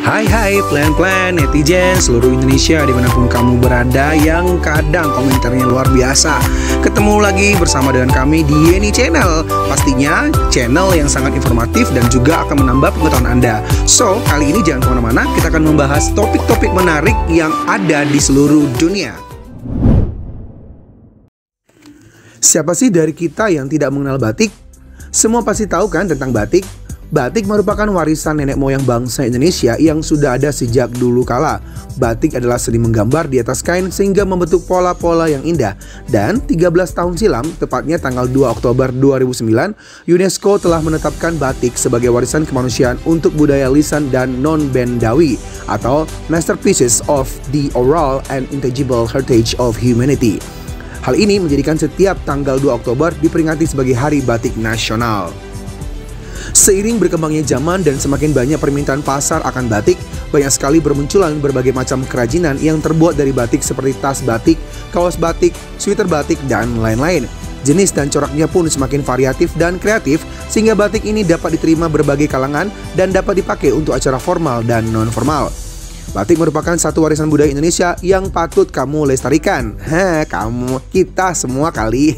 Hai plan-plan netizen seluruh Indonesia dimanapun kamu berada yang kadang komentarnya luar biasa. Ketemu lagi bersama dengan kami di Yeni Channel. Pastinya channel yang sangat informatif dan juga akan menambah pengetahuan Anda. So, kali ini jangan kemana-mana, kita akan membahas topik-topik menarik yang ada di seluruh dunia. Siapa sih dari kita yang tidak mengenal batik? Semua pasti tahu kan tentang batik? Batik merupakan warisan nenek moyang bangsa Indonesia yang sudah ada sejak dulu kala. Batik adalah seni menggambar di atas kain sehingga membentuk pola-pola yang indah. Dan 13 tahun silam, tepatnya tanggal 2 Oktober 2009, UNESCO telah menetapkan batik sebagai warisan kemanusiaan untuk budaya lisan dan non-bendawi atau Masterpieces of the Oral and Intangible Heritage of Humanity. Hal ini menjadikan setiap tanggal 2 Oktober diperingati sebagai Hari Batik Nasional. Seiring berkembangnya zaman dan semakin banyak permintaan pasar akan batik, banyak sekali bermunculan berbagai macam kerajinan yang terbuat dari batik seperti tas batik, kaos batik, sweater batik, dan lain-lain. Jenis dan coraknya pun semakin variatif dan kreatif, sehingga batik ini dapat diterima berbagai kalangan dan dapat dipakai untuk acara formal dan non-formal. Batik merupakan satu warisan budaya Indonesia yang patut kamu lestarikan. Kita semua kali.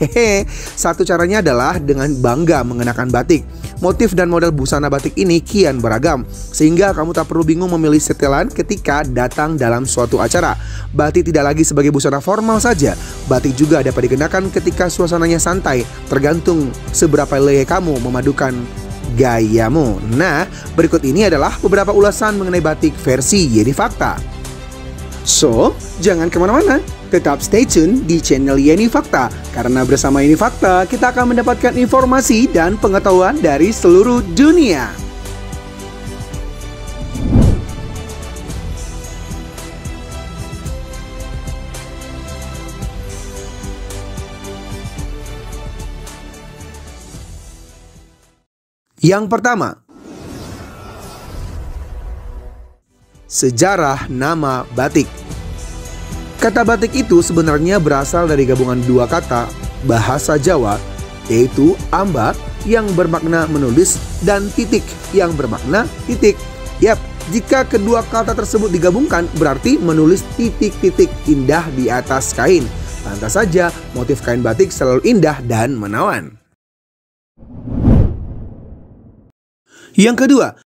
Satu caranya adalah dengan bangga mengenakan batik. Motif dan model busana batik ini kian beragam, sehingga kamu tak perlu bingung memilih setelan ketika datang dalam suatu acara. Batik tidak lagi sebagai busana formal saja. Batik juga dapat dikenakan ketika suasananya santai, tergantung seberapa leleh kamu memadukan gayamu. Nah, berikut ini adalah beberapa ulasan mengenai batik versi Yeni Fakta. So, jangan kemana-mana, tetap stay tune di channel Yeni Fakta, karena bersama Yeni Fakta kita akan mendapatkan informasi dan pengetahuan dari seluruh dunia. Yang pertama, sejarah nama batik. Kata batik itu sebenarnya berasal dari gabungan dua kata bahasa Jawa, yaitu amba yang bermakna menulis dan titik yang bermakna titik. Yap, jika kedua kata tersebut digabungkan berarti menulis titik-titik indah di atas kain. Pantas saja motif kain batik selalu indah dan menawan. Yang kedua,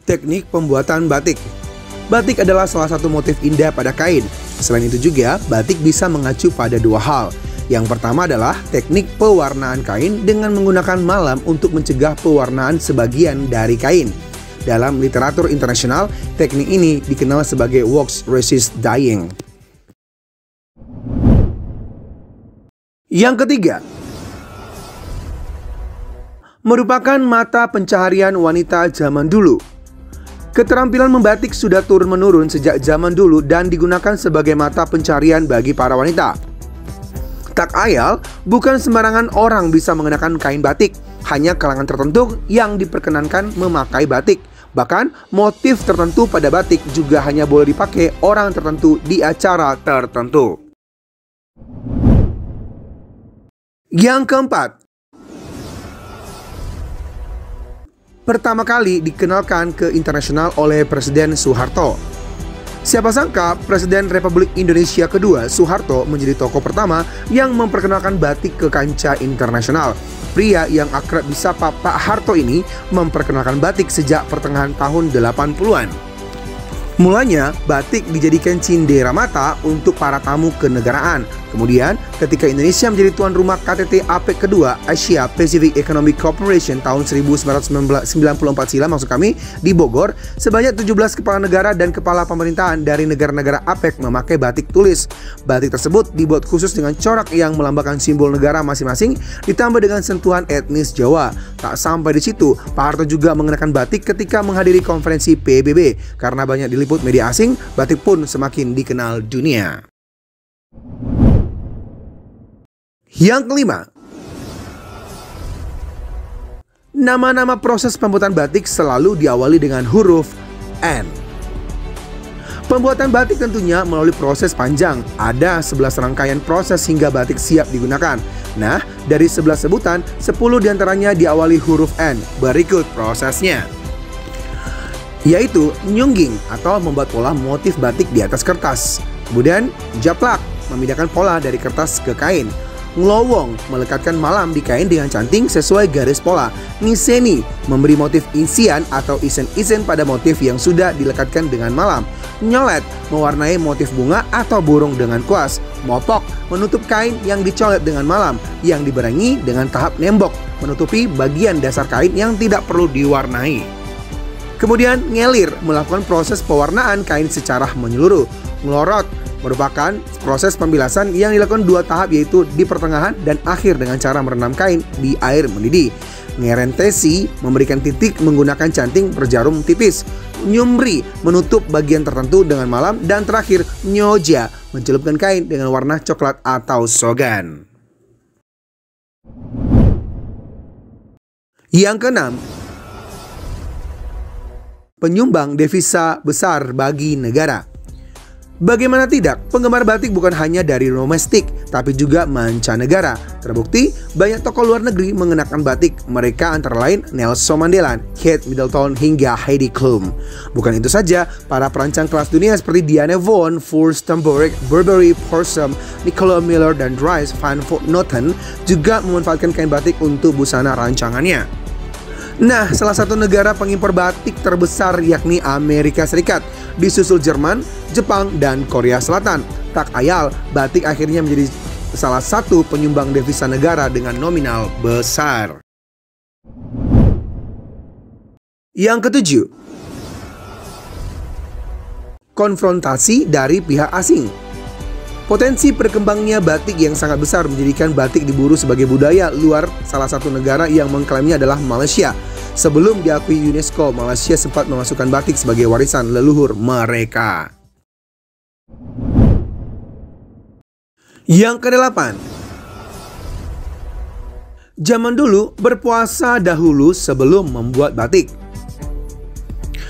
teknik pembuatan batik. Batik adalah salah satu motif indah pada kain. Selain itu juga, batik bisa mengacu pada dua hal. Yang pertama adalah teknik pewarnaan kain dengan menggunakan malam untuk mencegah pewarnaan sebagian dari kain. Dalam literatur internasional, teknik ini dikenal sebagai wax resist dyeing. Yang ketiga, merupakan mata pencaharian wanita zaman dulu. Keterampilan membatik sudah turun-menurun sejak zaman dulu dan digunakan sebagai mata pencaharian bagi para wanita. Tak ayal, bukan sembarangan orang bisa mengenakan kain batik. Hanya kalangan tertentu yang diperkenankan memakai batik. Bahkan, motif tertentu pada batik juga hanya boleh dipakai orang tertentu di acara tertentu. Yang keempat, pertama kali dikenalkan ke internasional oleh Presiden Soeharto. Siapa sangka Presiden Republik Indonesia kedua Soeharto menjadi tokoh pertama yang memperkenalkan batik ke kancah internasional. Pria yang akrab disapa Pak Harto ini memperkenalkan batik sejak pertengahan tahun 80-an. Mulanya, batik dijadikan cindera mata untuk para tamu kenegaraan. Kemudian, ketika Indonesia menjadi tuan rumah KTT APEC kedua Asia Pacific Economic Cooperation tahun 1994 silam di Bogor, sebanyak 17 kepala negara dan kepala pemerintahan dari negara-negara APEC memakai batik tulis. Batik tersebut dibuat khusus dengan corak yang melambangkan simbol negara masing-masing, ditambah dengan sentuhan etnis Jawa. Tak sampai di situ, Pak Harto juga mengenakan batik ketika menghadiri konferensi PBB. Karena banyak diliput media asing, batik pun semakin dikenal dunia. Yang kelima, nama-nama proses pembuatan batik selalu diawali dengan huruf N. Pembuatan batik tentunya melalui proses panjang. Ada 11 rangkaian proses hingga batik siap digunakan. Nah, dari 11 sebutan, 10 diantaranya diawali huruf N. Berikut prosesnya. yaitu nyungging atau membuat pola motif batik di atas kertas. Kemudian japlak, memindahkan pola dari kertas ke kain. Ngelowong, melekatkan malam di kain dengan canting sesuai garis pola. Ngiseni, memberi motif isian atau isen-isen pada motif yang sudah dilekatkan dengan malam. Nyolet, mewarnai motif bunga atau burung dengan kuas. Mopok, menutup kain yang dicolet dengan malam, yang dibarengi dengan tahap nembok, menutupi bagian dasar kain yang tidak perlu diwarnai. Kemudian ngelir, melakukan proses pewarnaan kain secara menyeluruh. Ngelorot, merupakan proses pembilasan yang dilakukan 2 tahap, yaitu di pertengahan dan akhir dengan cara merendam kain di air mendidih. Ngerentesi, memberikan titik menggunakan canting berjarum tipis. Nyumri, menutup bagian tertentu dengan malam. Dan terakhir nyoja, mencelupkan kain dengan warna coklat atau sogan. Yang keenam, penyumbang devisa besar bagi negara. Bagaimana tidak, penggemar batik bukan hanya dari domestik, tapi juga mancanegara. Terbukti, banyak tokoh luar negeri mengenakan batik. Mereka antara lain Nelson Mandela, Kate Middleton, hingga Heidi Klum. Bukan itu saja, para perancang kelas dunia seperti Diane Von Furstenberg, Burberry Porsum, Nicola Miller, dan Dries van Noten juga memanfaatkan kain batik untuk busana rancangannya. Nah, salah satu negara pengimpor batik terbesar yakni Amerika Serikat, disusul Jerman, Jepang, dan Korea Selatan. Tak ayal, batik akhirnya menjadi salah satu penyumbang devisa negara dengan nominal besar. Yang ketujuh, konfrontasi dari pihak asing. Potensi berkembangnya batik yang sangat besar menjadikan batik diburu sebagai budaya luar. Salah satu negara yang mengklaimnya adalah Malaysia. Sebelum diakui UNESCO, Malaysia sempat memasukkan batik sebagai warisan leluhur mereka. Yang kedelapan, zaman dulu berpuasa dahulu sebelum membuat batik.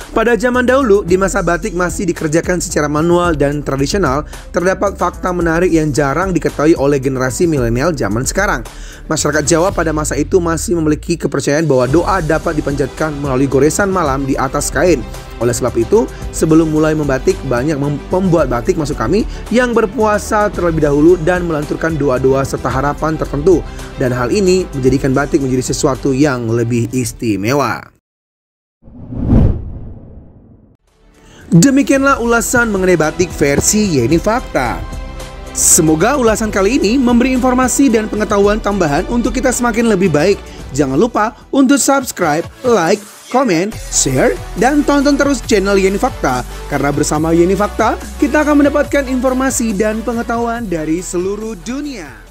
Pada zaman dahulu, di masa batik masih dikerjakan secara manual dan tradisional, terdapat fakta menarik yang jarang diketahui oleh generasi milenial zaman sekarang. Masyarakat Jawa pada masa itu masih memiliki kepercayaan bahwa doa dapat dipanjatkan melalui goresan malam di atas kain. Oleh sebab itu, sebelum mulai membatik, banyak pembuat batik masuk kami yang berpuasa terlebih dahulu dan melanturkan doa-doa serta harapan tertentu. Dan hal ini menjadikan batik menjadi sesuatu yang lebih istimewa. Demikianlah ulasan mengenai batik versi Yeni Fakta. Semoga ulasan kali ini memberi informasi dan pengetahuan tambahan untuk kita semakin lebih baik. Jangan lupa untuk subscribe, like, komen, share, dan tonton terus channel Yeni Fakta. Karena bersama Yeni Fakta, kita akan mendapatkan informasi dan pengetahuan dari seluruh dunia.